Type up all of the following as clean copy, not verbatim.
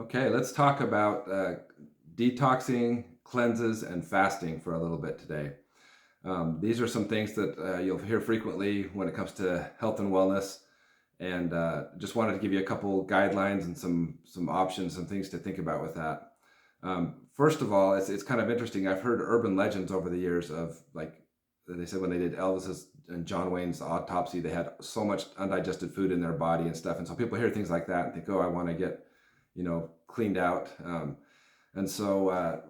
Okay, let's talk about detoxing, cleanses, and fasting for a little bit today. These are some things that you'll hear frequently when it comes to health and wellness, and just wanted to give you a couple guidelines and some options and things to think about with that. First of all, it's kind of interesting. I've heard urban legends over the years of like they said when they did Elvis's and John Wayne's autopsy, they had so much undigested food in their body and stuff, and so people hear things like that and think, oh, I want to get cleaned out.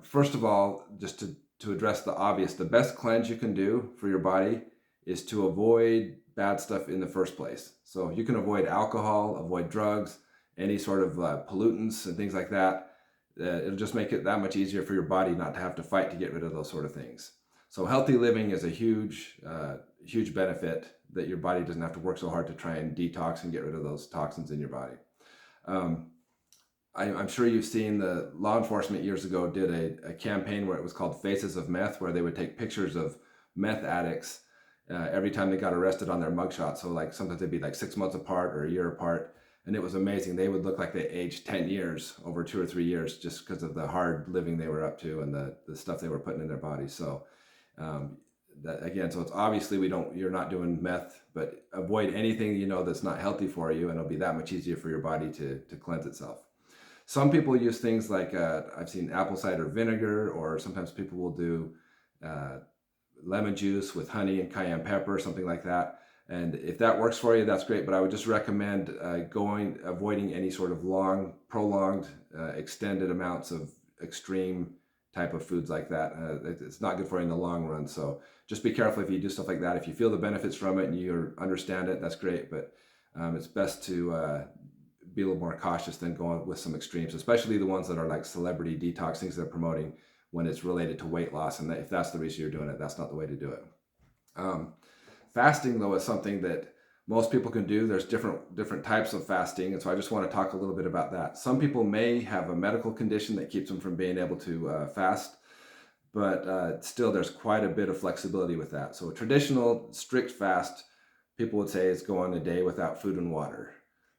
First of all, just to address the obvious, the best cleanse you can do for your body is to avoid bad stuff in the first place. So you can avoid alcohol, avoid drugs, any sort of pollutants and things like that. It'll just make it that much easier for your body not to have to fight to get rid of those sort of things. So healthy living is a huge benefit that your body doesn't have to work so hard to try and detox and get rid of those toxins in your body. Um, I'm sure you've seen the law enforcement years ago did a campaign where it was called Faces of Meth, where they would take pictures of meth addicts every time they got arrested on their mugshot. So like sometimes they'd be like 6 months apart or a year apart. And it was amazing. They would look like they aged 10 years over 2 or 3 years just because of the hard living they were up to and the stuff they were putting in their bodies. So um, that again, so it's obviously you're not doing meth, but avoid anything that's not healthy for you, and it'll be that much easier for your body to cleanse itself. Some people use things like I've seen apple cider vinegar, or sometimes people will do uh, lemon juice with honey and cayenne pepper, something like that. And if that works for you, that's great. But I would just recommend avoiding any sort of long, prolonged, extended amounts of extreme type of foods like that. It's not good for you in the long run. So just be careful if you do stuff like that. If you feel the benefits from it and you understand it, that's great. But it's best to be a little more cautious than going with some extremes, especially the ones that are like celebrity detox things they're promoting when it's related to weight loss. And if that's the reason you're doing it, that's not the way to do it. Um, Fasting, though, is something that most people can do. There's different types of fasting, and so I just want to talk a little bit about that. Some people may have a medical condition that keeps them from being able to fast, but still there's quite a bit of flexibility with that. So a traditional strict fast, people would say, is going a day without food and water.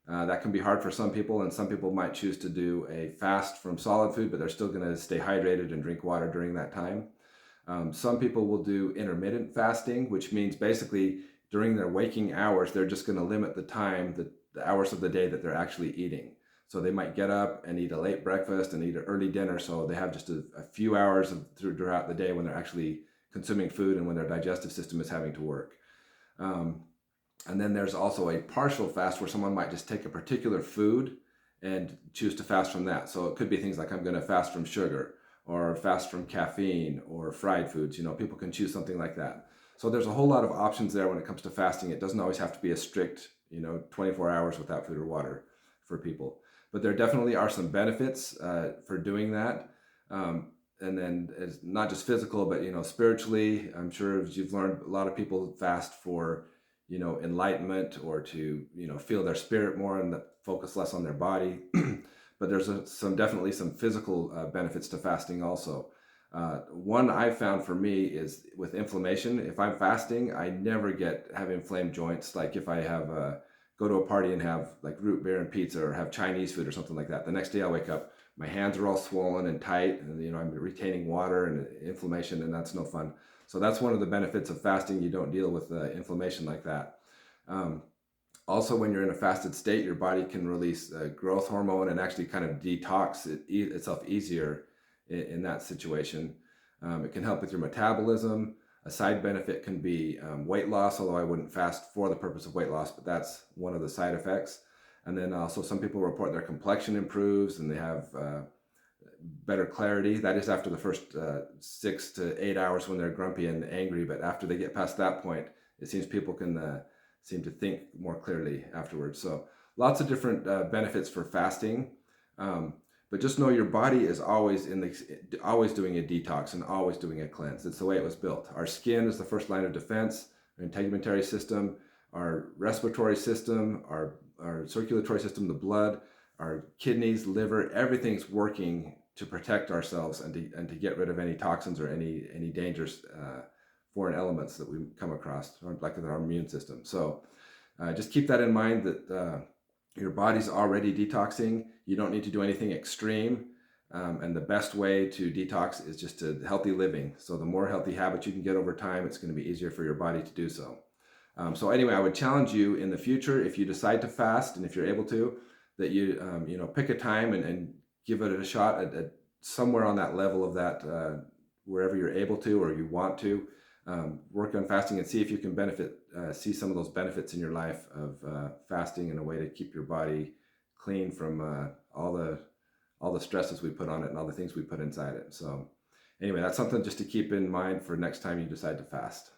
That can be hard for some people, and some people might choose to do a fast from solid food, but they're still going to stay hydrated and drink water during that time. Some people will do intermittent fasting, which means basically during their waking hours, they're just going to limit the time, the hours of the day that they're actually eating. So they might get up and eat a late breakfast and eat an early dinner. So they have just a few hours throughout the day when they're actually consuming food and when their digestive system is having to work. And then there's also a partial fast where someone might just take a particular food and choose to fast from that. So it could be things like I'm going to fast from sugar or fast from caffeine or fried foods. People can choose something like that. So there's a whole lot of options there when it comes to fasting. It doesn't always have to be a strict, 24 hours without food or water for people. But there definitely are some benefits for doing that. And then it's not just physical, but spiritually. I'm sure as you've learned, a lot of people fast for enlightenment or to feel their spirit more and focus less on their body. But there's definitely some physical benefits to fasting also. One I've found for me is with inflammation. If I'm fasting, I never have inflamed joints. Like if I have go to a party and have like root beer and pizza or have Chinese food or something like that, the next day I wake up, my hands are all swollen and tight, and I'm retaining water and inflammation, and that's no fun. So that's one of the benefits of fasting. You don't deal with inflammation like that. Also, when you're in a fasted state, your body can release growth hormone and actually kind of detox itself easier in that situation. It can help with your metabolism. A side benefit can be weight loss, although I wouldn't fast for the purpose of weight loss, but that's one of the side effects. And then also some people report their complexion improves and they have better clarity. That is after the first 6 to 8 hours when they're grumpy and angry. But after they get past that point, it seems people can seem to think more clearly afterwards. So lots of different benefits for fasting. But just know your body is always always doing a detox and always doing a cleanse. It's the way it was built. Our skin is the first line of defense, our integumentary system, our respiratory system, our circulatory system, the blood, our kidneys, liver, everything's working to protect ourselves and to get rid of any toxins or any dangerous foreign elements that we come across, like in our immune system. So just keep that in mind that Your body's already detoxing. You don't need to do anything extreme. And the best way to detox is just to healthy living. So the more healthy habits you can get over time, it's going to be easier for your body to do so. So anyway, I would challenge you in the future, if you decide to fast and if you're able to, that you pick a time and give it a shot at somewhere on that level of that, wherever you're able to or you want to. Work on fasting and see if you can see some of those benefits in your life of fasting in a way to keep your body clean from all the stresses we put on it and all the things we put inside it. So anyway, that's something just to keep in mind for next time you decide to fast.